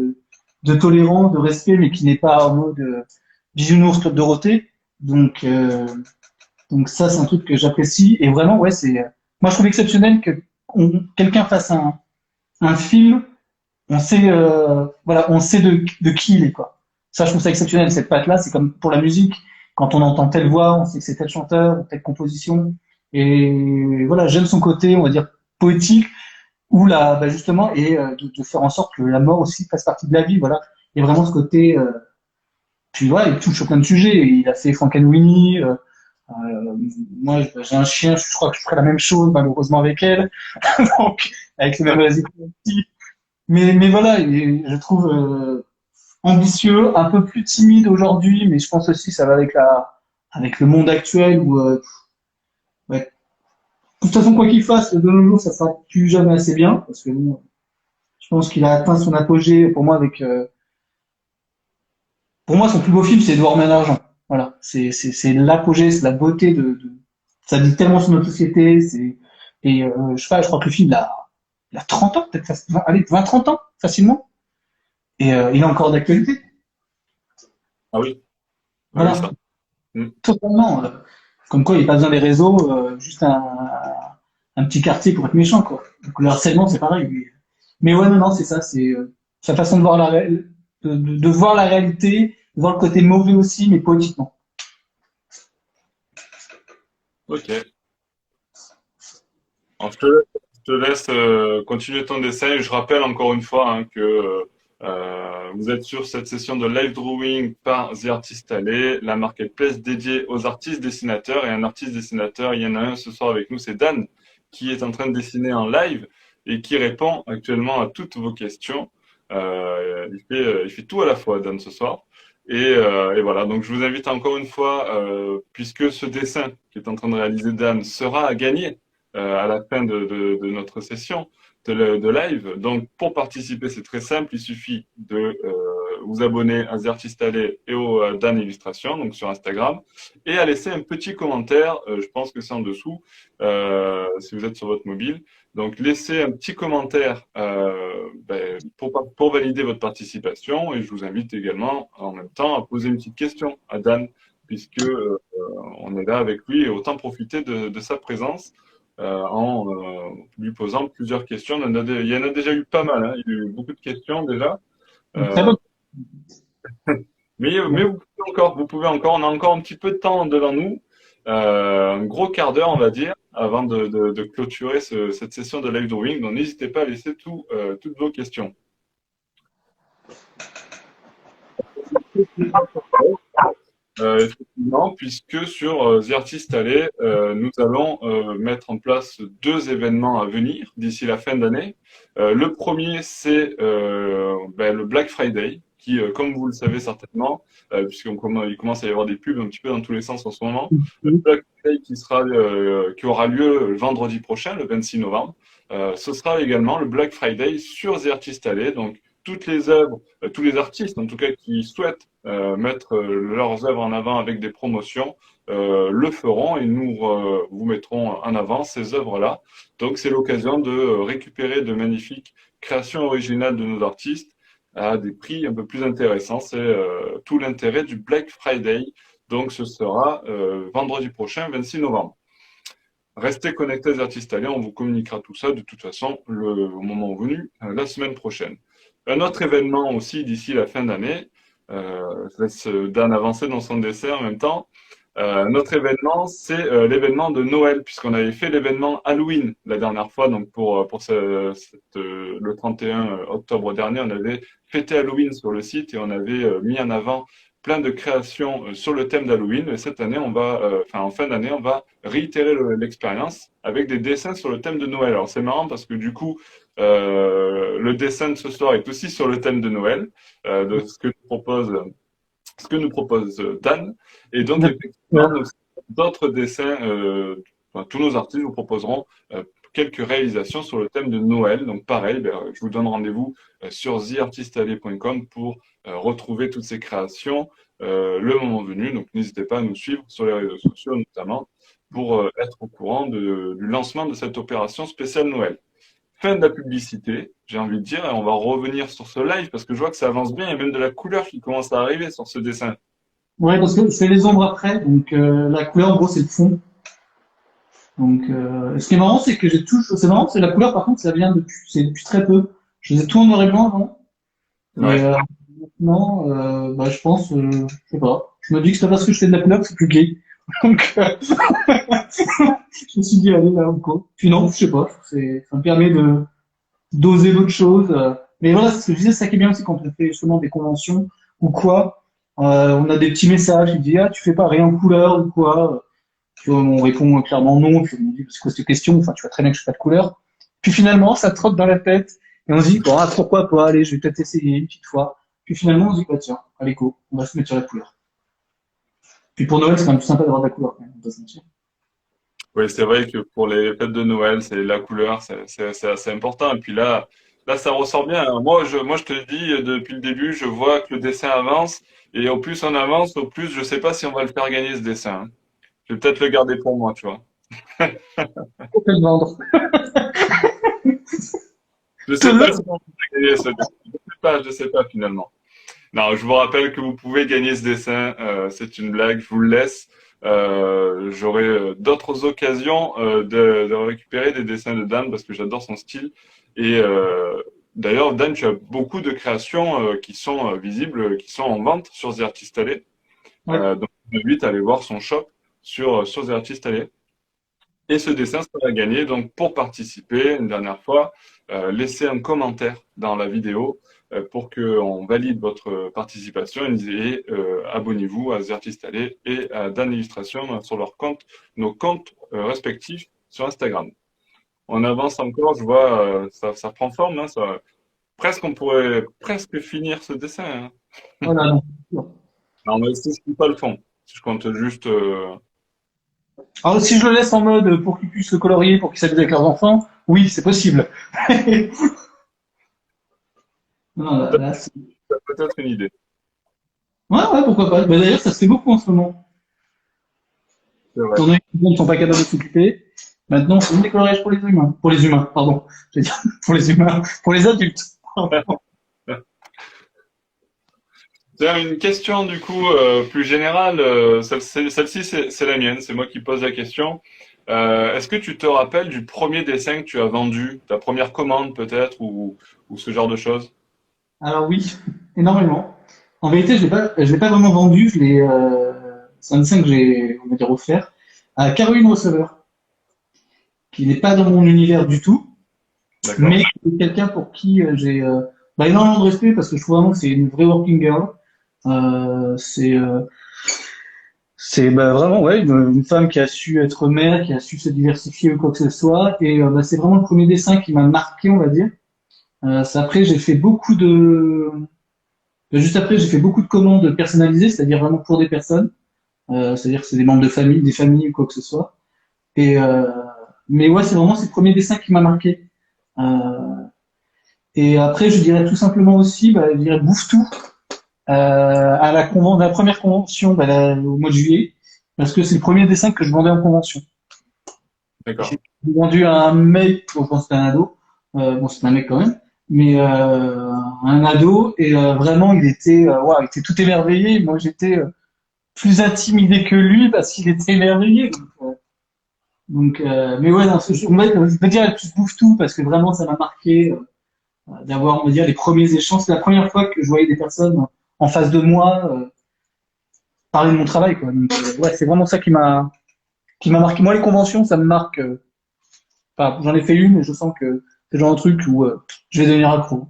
de tolérance, de respect, mais qui n'est pas en mode bisounours Club Dorothée. Donc, Donc ça, c'est un truc que j'apprécie. Et vraiment, ouais, moi, je trouve exceptionnel que quelqu'un fasse un film, on sait, voilà, on sait de qui il est, quoi. Ça, je trouve ça exceptionnel. Cette patte-là, c'est comme pour la musique. Quand on entend telle voix, on sait que c'est tel chanteur ou telle composition. Et voilà, j'aime son côté, on va dire, poétique, ou justement, et de faire en sorte que la mort aussi fasse partie de la vie, voilà. Il y a vraiment ce côté, puis voilà, il touche sur plein de sujets. Il a fait Frankenweenie, moi, j'ai un chien, je crois que je ferais la même chose, malheureusement, avec elle. Donc, avec les mêmes résultats aussi. Mais voilà, je trouve ambitieux, un peu plus timide aujourd'hui, mais je pense aussi que ça va avec le monde actuel où, ouais. De toute façon, quoi qu'il fasse, de nos jours, ça sera plus jamais assez bien, parce que bon, je pense qu'il a atteint son apogée pour moi pour moi, son plus beau film, c'est Edouard Main d'Argent. Voilà, c'est l'apogée, c'est la beauté ça dit tellement sur notre société, et je sais pas, je crois que le film il a 30 ans, peut-être, allez, 20, 30 ans, facilement, et il est encore d'actualité. Ah oui, ah oui, Voilà, ça. Mm. totalement. Comme quoi, il n'y a pas besoin des réseaux, juste un petit quartier pour être méchant, quoi. Donc, le harcèlement, c'est pareil. Mais ouais, non, non, c'est ça, c'est sa façon de voir de voir la réalité, de voir le côté mauvais aussi, mais poétiquement. Ok. Alors, je te laisse continuer ton dessin. Je rappelle encore une fois hein, que vous êtes sur cette session de live drawing par The Artist Alley, la marketplace dédiée aux artistes dessinateurs. Et un artiste dessinateur, il y en a un ce soir avec nous, c'est Dan, qui est en train de dessiner en live et qui répond actuellement à toutes vos questions. Il fait tout à la fois, Dan, ce soir. Et voilà, donc je vous invite encore une fois, puisque ce dessin qu'est en train de réaliser Dan sera à gagner à la fin de notre session de live. Donc, pour participer, c'est très simple. Il suffit de vous abonner à The Artist Alley et au Dan Illustration, donc sur Instagram, et à laisser un petit commentaire. Je pense que c'est en dessous, si vous êtes sur votre mobile. Donc, laissez un petit commentaire pour valider votre participation. Et je vous invite également, en même temps, à poser une petite question à Dan, puisque on est là avec lui et autant profiter de sa présence en lui posant plusieurs questions. Il y en a déjà eu pas mal, hein. Il y a eu beaucoup de questions déjà. Donc, très Euh, bon. mais vous pouvez encore, on a encore un petit peu de temps devant nous, un gros quart d'heure, on va dire, avant de clôturer cette session de live drawing. Donc n'hésitez pas à laisser toutes vos questions. Effectivement, puisque sur The Artist Alley, nous allons mettre en place deux événements à venir d'ici la fin d'année. Le premier, c'est le Black Friday, qui, comme vous le savez certainement, il commence à y avoir des pubs un petit peu dans tous les sens en ce moment. Le Black Friday qui aura lieu le vendredi prochain, le 26 novembre. Ce sera également le Black Friday sur The Artist Alley, donc toutes les œuvres, tous les artistes en tout cas qui souhaitent mettre leurs œuvres en avant avec des promotions, le feront et nous vous mettrons en avant ces œuvres-là. Donc c'est l'occasion de récupérer de magnifiques créations originales de nos artistes à des prix un peu plus intéressants. C'est tout l'intérêt du Black Friday. Donc ce sera vendredi prochain, 26 novembre. Restez connectés aux artistes alliés, on vous communiquera tout ça de toute façon au moment venu, la semaine prochaine. Un autre événement aussi d'ici la fin d'année, je laisse Dan avancer dans son dessin en même temps. Notre événement, c'est l'événement de Noël, puisqu'on avait fait l'événement Halloween la dernière fois, donc le 31 octobre dernier, on avait fêté Halloween sur le site et on avait mis en avant plein de créations sur le thème d'Halloween. Et cette année, en fin d'année, on va réitérer l'expérience avec des dessins sur le thème de Noël. Alors c'est marrant parce que du coup, le dessin de ce soir est aussi sur le thème de Noël, de ce que nous propose Dan. Et donc, effectivement, d'autres dessins, tous nos artistes vous proposeront quelques réalisations sur le thème de Noël. Donc, pareil, je vous donne rendez-vous sur theartistalley.com pour retrouver toutes ces créations le moment venu. Donc, n'hésitez pas à nous suivre sur les réseaux sociaux, notamment, pour être au courant du lancement de cette opération spéciale Noël. Fin de la publicité, j'ai envie de dire, et on va revenir sur ce live parce que je vois que ça avance bien. Il y a même de la couleur qui commence à arriver sur ce dessin. Ouais, parce que je fais les ombres après, donc la couleur, en gros, c'est le fond. Donc, ce qui est marrant, c'est que j'ai toujours. C'est marrant, c'est la couleur, par contre, ça vient depuis très peu. Je faisais tout en noir et blanc avant. Et Ouais. maintenant, bah, je pense, je sais pas. Je me dis que c'est pas parce que je fais de la couleur que c'est plus gay. Donc, je me suis dit, allez, là, encore. Puis non, je sais pas. Ça me permet de d'oser d'autres choses. Mais voilà, ce que je disais, c'est ça qui est bien aussi quand on fait justement des conventions ou quoi. On a des petits messages. Il dit, ah, tu fais pas rien en couleur ou quoi. Puis on répond clairement non. Puis on dit, c'est quoi cette question? Enfin, tu vois très bien que je fais pas de couleur. Puis finalement, ça trotte dans la tête. Et on se dit, bon, ah, pourquoi pas, allez, je vais peut-être essayer une petite fois. Puis finalement, on se dit, bah tiens, allez, go, on va se mettre sur la couleur. Puis pour Noël, c'est quand même plus sympa d'avoir de la couleur, quand même, on va pas se mentir. Oui, c'est vrai que pour les fêtes de Noël, c'est la couleur, c'est assez important. Et puis là, ça ressort bien. Moi, je te le dis, depuis le début, je vois que le dessin avance. Et au plus on avance, au plus, je sais pas si on va le faire gagner, ce dessin, hein. Je vais peut-être le garder pour moi, tu vois. On peut le vendre. Je sais pas si on va gagner ce dessin. Je sais pas finalement. Non, je vous rappelle que vous pouvez gagner ce dessin. C'est une blague, je vous le laisse. J'aurai d'autres occasions de récupérer des dessins de Dan parce que j'adore son style. Et d'ailleurs, Dan, tu as beaucoup de créations qui sont visibles, qui sont en vente sur The Artist Alley. Ouais. Donc, je vous invite à aller voir son shop sur The Artist Alley. Et ce dessin sera gagné. Donc, pour participer, une dernière fois, laissez un commentaire dans la vidéo pour qu'on valide votre participation et abonnez-vous à The Artist Alley et à Dan Illustration sur leur compte, nos comptes respectifs sur Instagram. On avance encore, je vois, ça prend forme, hein, presque, on pourrait presque finir ce dessin, hein. Voilà, non. Alors, mais si je ne pas le fond, si je compte juste. Alors, si je le laisse en mode pour qu'ils puissent le colorier, pour qu'ils s'amusent avec leurs enfants, oui, c'est possible. Non, Peut-être une idée. ouais, ouais, pourquoi pas. Bah, d'ailleurs, ça se fait beaucoup en ce moment. C'est vrai. Étant donné que les gens ne sont pas capables de s'occuper, maintenant, c'est une décoloriage pour les humains. Pour les humains, pardon. Je veux dire, pour les humains. Pour les adultes. Tiens, une question du coup plus générale. Celle-ci, c'est la mienne. C'est moi qui pose la question. Est-ce que tu te rappelles du premier dessin que tu as vendu, ta première commande peut-être, ou ce genre de choses? Alors oui, énormément. En vérité, je l'ai pas vraiment vendu. C'est un dessin que j'ai, on va dire, offert à Caroline Receveur, qui n'est pas dans mon univers du tout, D'accord. mais c'est quelqu'un pour qui j'ai bah, énormément de respect parce que je trouve vraiment que c'est une vraie working girl. Euh, c'est euh, c'est bah, vraiment ouais une femme qui a su être mère, qui a su se diversifier ou quoi que ce soit. Et bah, c'est vraiment le premier dessin qui m'a marqué, on va dire. Après, j'ai fait beaucoup de juste après, j'ai fait beaucoup de commandes personnalisées, c'est-à-dire vraiment pour des personnes. C'est-à-dire que c'est des membres de famille, des familles ou quoi que ce soit. Et mais ouais, c'est le premier dessin qui m'a marqué. Euh, et après, je dirais tout simplement aussi, bah, je dirais Bouffe tout à la première convention bah, au mois de juillet, parce que c'est le premier dessin que je vendais en convention. D'accord. J'ai vendu à un mec, bon, je pense que c'était un ado, bon c'est un mec quand même, mais un ado et vraiment il était tout émerveillé. Moi j'étais plus intimidé que lui parce qu'il était émerveillé. Mais ouais, non, je peux dire plus bouffe tout parce que vraiment ça m'a marqué d'avoir, on va dire, les premiers échanges. C'est la première fois que je voyais des personnes en face de moi parler de mon travail, quoi. Donc, ouais, c'est vraiment ça qui m'a marqué. Moi, les conventions, ça me marque. Enfin, j'en ai fait une et je sens que c'est le genre de truc où je vais devenir accro.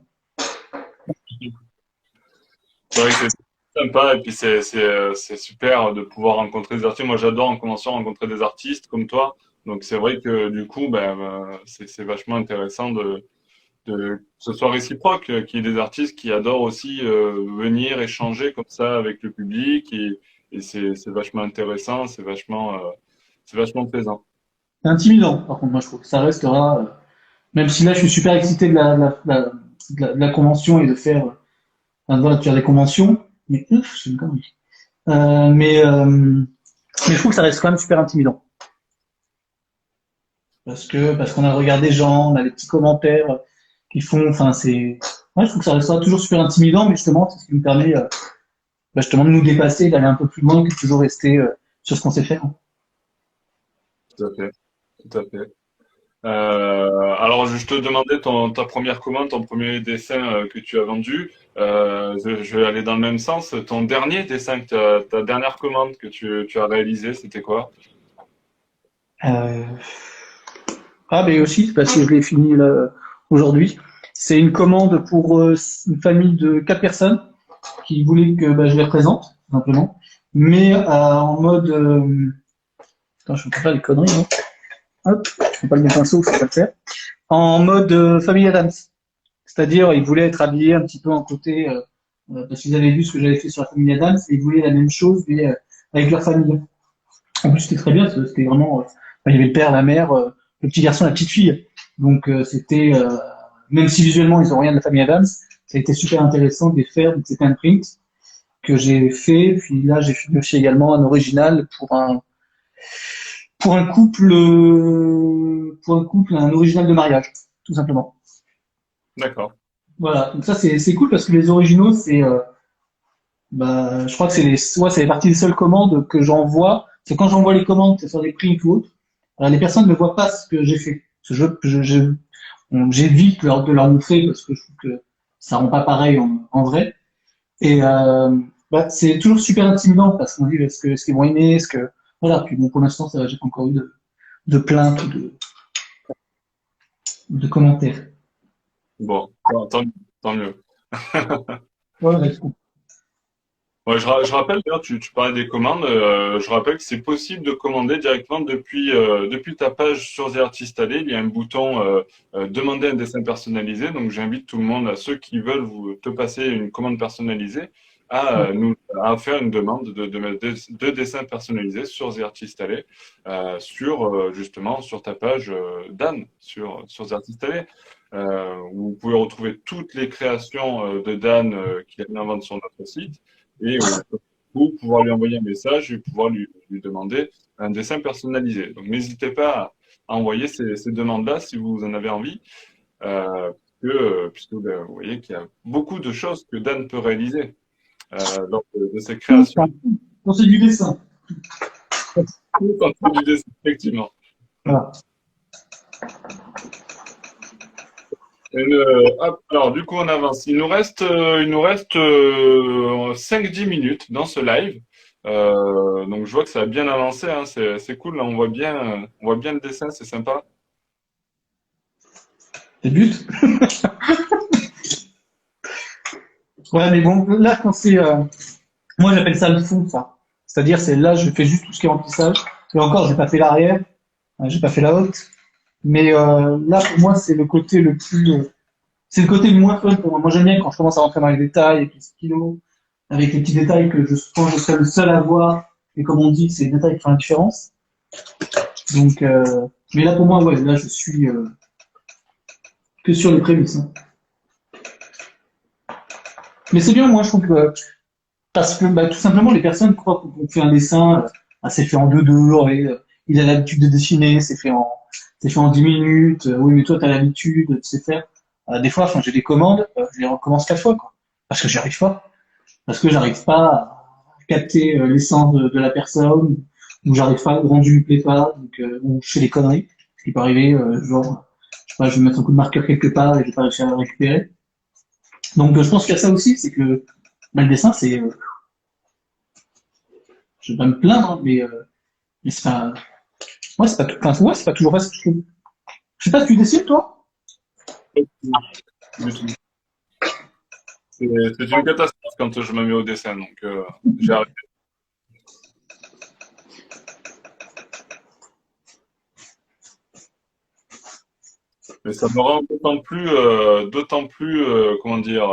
C'est vrai que c'est sympa et puis c'est super de pouvoir rencontrer des artistes. Moi, j'adore en convention rencontrer des artistes comme toi. Donc c'est vrai que du coup, ben, c'est vachement intéressant que ce soit réciproque, qu'il y ait des artistes qui adorent aussi venir échanger comme ça avec le public et c'est vachement intéressant, c'est vachement plaisant. C'est intimidant, par contre, moi, je trouve que ça restera. Même si là, je suis super excité de la convention et de faire, enfin, voilà, de faire des conventions. Mais ouf, c'est une connerie. Euh, mais, euh, mais je trouve que ça reste quand même super intimidant. Parce qu'on a le regard des gens, on a les petits commentaires qui font, enfin, c'est, ouais, je trouve que ça restera toujours super intimidant, mais justement, c'est ce qui me permet, bah, justement de nous dépasser, d'aller un peu plus loin que toujours rester sur ce qu'on sait faire. Tout à fait, tout à fait. Alors, je te demandais ta première commande, ton premier dessin que tu as vendu. Je vais aller dans le même sens. Ton dernier dessin, ta dernière commande que tu as réalisée, c'était quoi? Euh, Ah, mais aussi, parce que je l'ai fini là, aujourd'hui. C'est une commande pour une famille de 4 personnes qui voulaient que bah, je les représente, tout simplement. Mais en mode... Attends, je ne fais pas les conneries, non. Hop, je fais pas le bon pinceau, faut pas le faire. En mode Family Adams. C'est-à-dire, ils voulaient être habillés un petit peu en côté, parce qu'ils avaient vu ce que j'avais fait sur la Family Adams, et ils voulaient la même chose, mais avec leur famille. En plus, c'était très bien, parce que c'était vraiment... il y avait le père, la mère, le petit garçon, la petite fille. Donc, c'était... même si visuellement, ils n'ont rien de la Famille Adams, ça a été super intéressant de les faire. Donc, c'était un print que j'ai fait. Puis là, j'ai fait aussi également un original pour un couple, un original de mariage, tout simplement. D'accord. Voilà. Donc ça, c'est cool parce que les originaux, c'est... bah, je crois que c'est partie des seules commandes que j'envoie. C'est quand j'envoie les commandes, que ce soit des prints ou autres, les personnes ne voient pas ce que j'ai fait. Parce que j'évite de leur montrer parce que je trouve que ça rend pas pareil en vrai. Et bah, c'est toujours super intimidant parce qu'on dit est-ce qu'ils vont aimer, est-ce que voilà. Puis bon, pour l'instant, ça, j'ai pas encore eu de plaintes ou de commentaires. Bon, tant, tant mieux. Ouais, ouais, c'est cool. Ouais, je rappelle, d'ailleurs, tu parlais des commandes. Je rappelle que c'est possible de commander directement depuis ta page sur The Artist Alley. Il y a un bouton demander un dessin personnalisé. Donc, j'invite tout le monde, à ceux qui veulent te passer une commande personnalisée, Ouais. à faire une demande de dessins personnalisés sur The Artist Alley, justement sur ta page Dan sur The Artist Alley. Où vous pouvez retrouver toutes les créations de Dan qu'il a mis en vente sur notre site et pour pouvoir lui envoyer un message et pouvoir lui demander un dessin personnalisé. Donc n'hésitez pas à envoyer ces demandes-là si vous en avez envie, puisque vous voyez qu'il y a beaucoup de choses que Dan peut réaliser lors de ses créations. Non, c'est du dessin. Quand c'est du dessin, effectivement. Voilà. Hop, alors du coup on avance. Il nous reste 5-10 minutes dans ce live. Donc je vois que ça a bien avancé, hein. C'est cool, là, on voit bien le dessin, c'est sympa. C'est le but. Ouais, mais bon, là, quand c'est, moi, j'appelle ça le fond, ça. C'est-à-dire, c'est là, je fais juste tout ce qui est remplissage. Et encore, j'ai pas fait l'arrière, j'ai pas fait la haute. Mais là, pour moi, c'est le côté le plus, c'est le côté le moins fun pour moi. Moi, j'aime bien quand je commence à rentrer dans les détails, avec les stylos, avec les petits détails que je pense que je serai le seul à voir. Et comme on dit, c'est les détails qui font la différence. Donc, mais là, pour moi, ouais, là, je suis que sur les prémices, hein. Mais c'est bien, moi, je trouve que parce que bah, tout simplement, les personnes croient qu'on fait un dessin, c'est fait en 2 et il a l'habitude de dessiner, c'est fait en 10 minutes. Oui, mais toi, tu as l'habitude, tu sais faire. Des fois, quand j'ai des commandes, je les recommence 4 fois, quoi. Parce que j'y arrive pas. Parce que j'arrive pas à capter l'essence de la personne, ou j'arrive pas, le rendu lui plaît pas, donc ou je fais des conneries. Ce qui peut arriver, genre, je sais pas, je vais mettre un coup de marqueur quelque part et je vais pas réussir à le récupérer. Donc, je pense qu'il y a ça aussi, c'est que bah, le dessin, c'est je vais pas me plaindre, hein, mais c'est pas, ouais, c'est pas tout, enfin, ouais, c'est pas toujours facile, je trouve. Je sais pas, tu dessines, toi? Du tout. C'est une catastrophe quand je me mets au dessin, donc j'ai arrêté. Mais ça me rend d'autant plus, comment dire,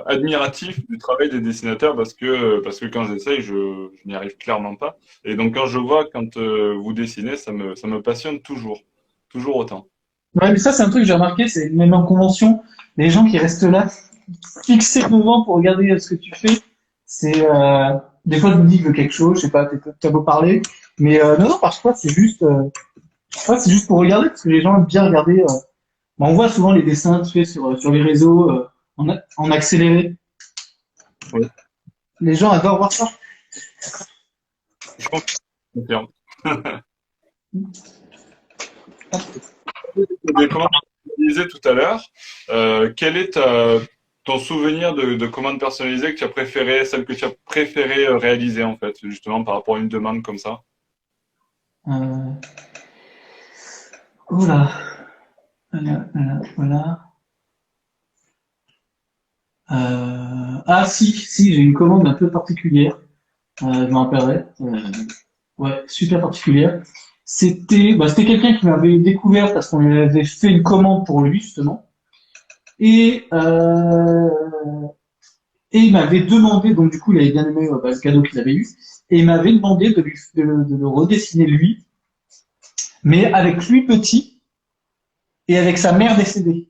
admiratif du travail des dessinateurs parce que quand j'essaye, je n'y arrive clairement pas. Et donc quand je vois quand vous dessinez, ça me passionne toujours autant. Ouais, mais ça, c'est un truc que j'ai remarqué, c'est même en convention, les gens qui restent là, fixés devant pour regarder ce que tu fais, c'est, des fois, je me dis, je veux quelque chose, je sais pas, t'as beau parler, mais non, non, parfois, c'est juste pour regarder, parce que les gens aiment bien regarder, on voit souvent les dessins, tu sais, sur les réseaux, en accéléré. Oui, Les gens adorent voir ça. je confirme. Des commandes personnalisées tout à l'heure. Quel est ton souvenir de commandes personnalisées que tu as préféré, celle que tu as préféré réaliser en fait, justement par rapport à une demande comme ça? Euh, Oula, voilà. Ah si, j'ai une commande un peu particulière. Je m'en rappellerai. Ouais, super particulière. C'était quelqu'un qui m'avait découvert parce qu'on lui avait fait une commande pour lui justement. Et, euh, et il m'avait demandé, donc du coup il avait bien aimé le cadeau qu'il avait eu, et il m'avait demandé de le redessiner lui, mais avec lui petit et avec sa mère décédée.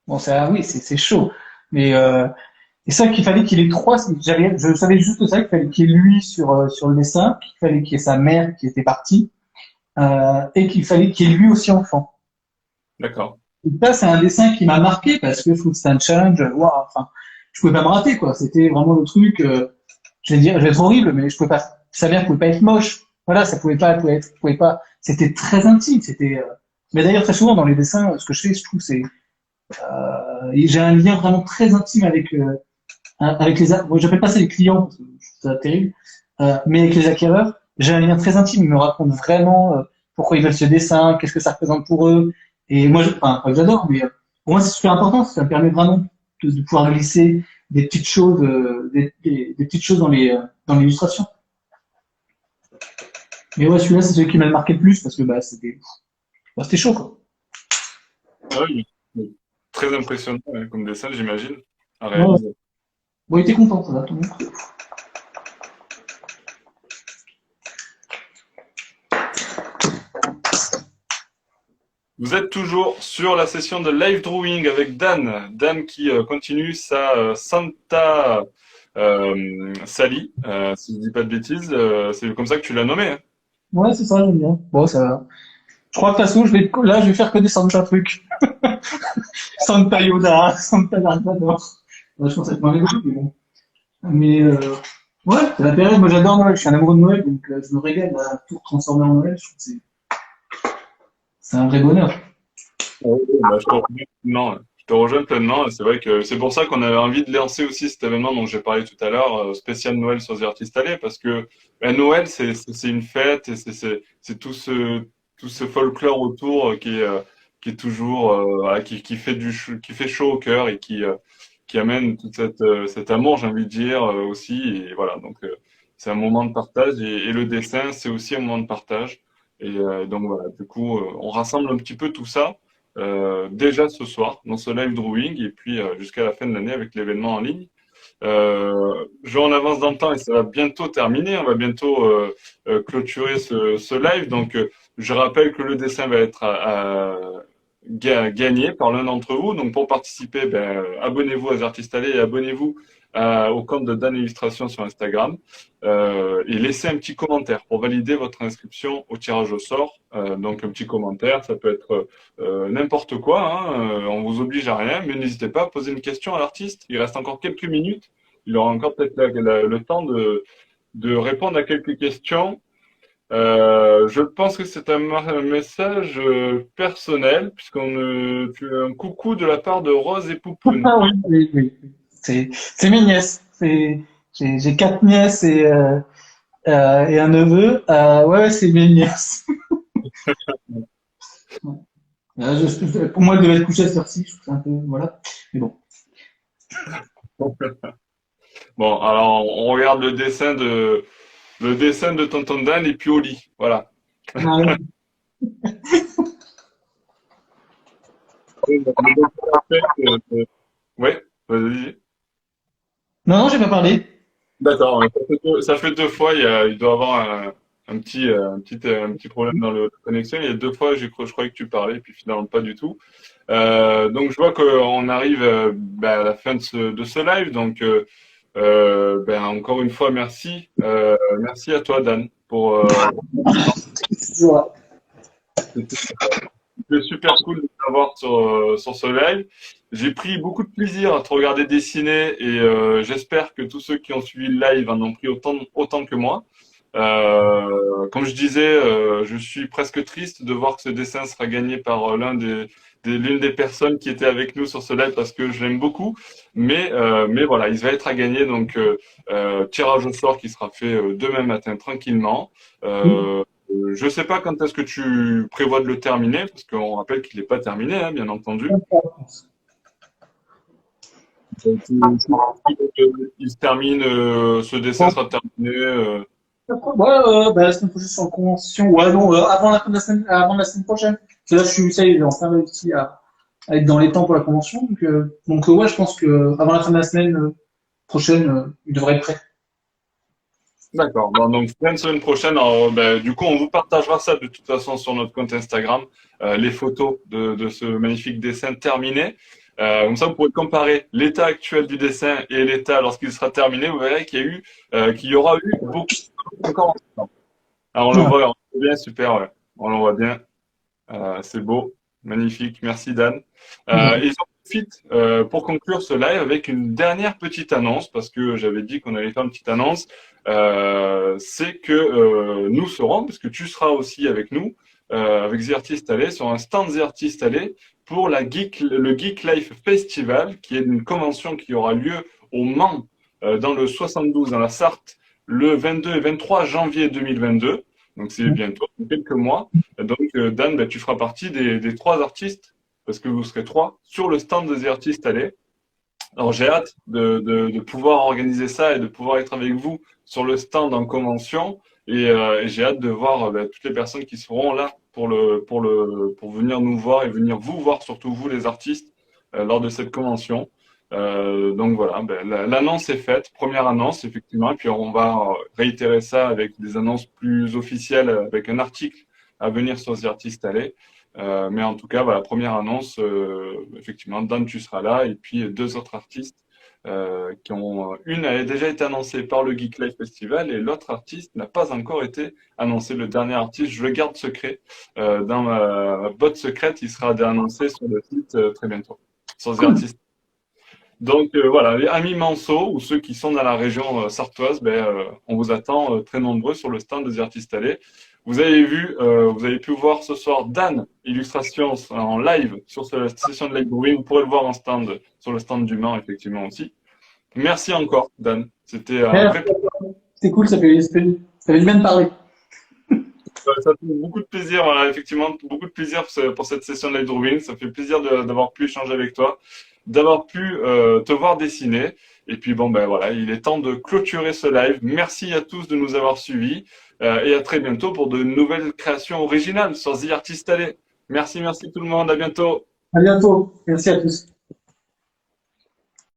Bon, ça, oui, c'est chaud. Mais et ça qu'il fallait qu'il ait trois. Je savais juste ça qu'il fallait qu'il y ait lui sur le dessin, qu'il fallait qu'il y ait sa mère qui était partie, et qu'il fallait qu'il y ait lui aussi enfant. D'accord. Et ça, c'est un dessin qui m'a marqué parce que je trouve que c'est un challenge. Waouh, enfin, je pouvais pas me rater quoi. C'était vraiment le truc. Je vais être horrible, mais je pouvais pas. Sa mère pouvait pas être moche. Voilà, ça pouvait pas. C'était très intime. Mais d'ailleurs très souvent dans les dessins, ce que je fais, je trouve, j'ai un lien vraiment très intime avec moi, j'appelle pas ça les clients, parce que je trouve ça terrible, mais avec les acquéreurs, j'ai un lien très intime. Ils me racontent vraiment pourquoi ils veulent ce dessin, qu'est-ce que ça représente pour eux. Et moi, enfin, pas que j'adore, mais pour moi, c'est super important. Ça me permet vraiment de pouvoir glisser des petites choses, des petites choses dans l'illustration. Mais ouais, celui-là, c'est celui qui m'a marqué le plus parce que c'était chaud, quoi. Ah oui, oui. Très impressionnant hein, comme dessin, j'imagine, à Ouais, ouais. réaliser. Bon, il était content, ça va, tout le monde. Vous êtes toujours sur la session de live drawing avec Dan. Dan qui continue sa Santa Sally, si je dis pas de bêtises. C'est comme ça que tu l'as nommé, hein. Ouais, c'est ça, j'aime bien. Bon, ça va. Je crois que de toute façon, je vais faire que des Santa trucs. Santa Yoda, Santa Darkvador. Ouais, je pense être moins rigolo, mais bon. Mais ouais, c'est la période. Moi, j'adore Noël. Je suis un amoureux de Noël, donc je me régale à tout transformer en Noël. Je trouve que c'est un vrai bonheur. Oui, bah, je te rejoins pleinement. Et c'est vrai que c'est pour ça qu'on avait envie de lancer aussi cet événement dont j'ai parlé tout à l'heure, spécial Noël sur The Artist Alley, parce que ben, Noël, c'est une fête et c'est tout ce folklore autour qui est toujours, voilà, qui fait qui fait chaud au cœur et qui amène tout cet amour, j'ai envie de dire, aussi. Et voilà, donc c'est un moment de partage et le dessin, c'est aussi un moment de partage. Et donc voilà, du coup, on rassemble un petit peu tout ça déjà ce soir dans ce live drawing et puis jusqu'à la fin de l'année avec l'événement en ligne. Je vais en avance dans le temps et ça va bientôt terminer. On va bientôt clôturer ce live. Donc, je rappelle que le dessin va être gagné par l'un d'entre vous. Donc, pour participer, ben, abonnez-vous à Artistes Alley et abonnez-vous au compte de Dan Illustration sur Instagram et laissez un petit commentaire pour valider votre inscription au tirage au sort. Donc, un petit commentaire, ça peut être n'importe quoi, hein, on vous oblige à rien, mais n'hésitez pas à poser une question à l'artiste. Il reste encore quelques minutes. Il aura encore peut-être le temps de répondre à quelques questions. Je pense que c'est un message personnel, tu as un coucou de la part de Rose et Poupoune. Ah oui, oui, oui. C'est mes nièces. J'ai quatre nièces et un neveu. Ouais, ouais, c'est mes nièces. Ouais. Pour moi, elle devait être couchée à cette heure-ci. Je trouve ça un peu, voilà. Mais bon. Bon, alors on regarde le dessin de Tonton Dan et puis au lit. Voilà. Ouais. Ouais, vas-y. Non, non, j'ai pas parlé. D'accord, ouais, ça fait deux fois, il doit y avoir un petit problème dans la connexion. Il y a deux fois, je croyais que tu parlais, puis finalement pas du tout. Donc je vois qu'on arrive ben, à la fin de ce live. Donc ben, encore une fois, merci. Merci à toi, Dan, pour c'était super cool de t'avoir sur ce live. J'ai pris beaucoup de plaisir à te regarder dessiner et j'espère que tous ceux qui ont suivi le live en ont pris autant que moi. Comme je disais, je suis presque triste de voir que ce dessin sera gagné par l'une des personnes qui était avec nous sur ce live parce que je l'aime beaucoup. Mais voilà, il va être à gagner. Donc, tirage au sort qui sera fait demain matin tranquillement. Je sais pas quand est-ce que tu prévois de le terminer, parce qu'on rappelle qu'il n'est pas terminé, hein, bien entendu. Il se termine, ce dessin sera terminé. Ouais, bah, la semaine prochaine sur la convention. Ouais, non, avant la fin de la semaine, avant la semaine prochaine. Parce que là, je suis, ça y est, j'ai enfin réussi à être dans les temps pour la convention. Ouais, je pense que avant la fin de la semaine prochaine, il devrait être prêt. D'accord. Bon, donc, fin de semaine prochaine, alors, ben, du coup, on vous partagera ça de toute façon sur notre compte Instagram, les photos de ce magnifique dessin terminé. Comme ça, vous pourrez comparer l'état actuel du dessin et l'état lorsqu'il sera terminé. Vous verrez qu'il y aura eu beaucoup encore. Alors, on le voit bien, super, ouais. On le voit bien. C'est beau, magnifique. Merci Dan. Et j'en profite pour conclure ce live avec une dernière petite annonce, parce que j'avais dit qu'on allait faire une petite annonce. C'est que nous serons, parce que tu seras aussi avec nous, avec The Artist Alley, sur un stand The Artist Alley pour le Geek Life Festival, qui est une convention qui aura lieu au Mans, dans le 72, dans la Sarthe, le 22 et 23 janvier 2022. Donc c'est bientôt, dans quelques mois. Donc, Dan, ben, tu feras partie des trois artistes, parce que vous serez trois, sur le stand de The Artist Alley. Alors, j'ai hâte de pouvoir organiser ça et de pouvoir être avec vous sur le stand en convention. Et j'ai hâte de voir ben, toutes les personnes qui seront là pour venir nous voir et venir vous voir, surtout vous, les artistes, lors de cette convention. Donc voilà, ben, l'annonce est faite, première annonce, effectivement, et puis on va réitérer ça avec des annonces plus officielles, avec un article à venir sur The Artist Alley. Mais en tout cas, voilà, première annonce, effectivement, Dan, tu seras là, et puis deux autres artistes une a déjà été annoncée par le Geek Life Festival et l'autre artiste n'a pas encore été annoncé. Le dernier artiste, je le garde secret. Dans ma boîte secrète, il sera annoncé sur le site très bientôt, sur The Artist. Donc voilà, les amis Manceau ou ceux qui sont dans la région sartoise, ben, on vous attend très nombreux sur le stand de The Artist Alley. Vous avez pu voir ce soir Dan Illustrations en live sur cette session de live brewing. Vous pourrez le voir en stand sur le stand du Mans effectivement aussi. Merci encore Dan, c'était un vrai plaisir. C'est cool, ça fait du bien de parler. Ça fait beaucoup de plaisir, voilà, effectivement, beaucoup de plaisir pour cette session de live drawing. Ça fait plaisir d'avoir pu échanger avec toi, d'avoir pu te voir dessiner. Et puis bon, ben voilà, il est temps de clôturer ce live. Merci à tous de nous avoir suivis et à très bientôt pour de nouvelles créations originales sur The Artist Alley. Merci tout le monde, à bientôt. À bientôt. Merci à tous.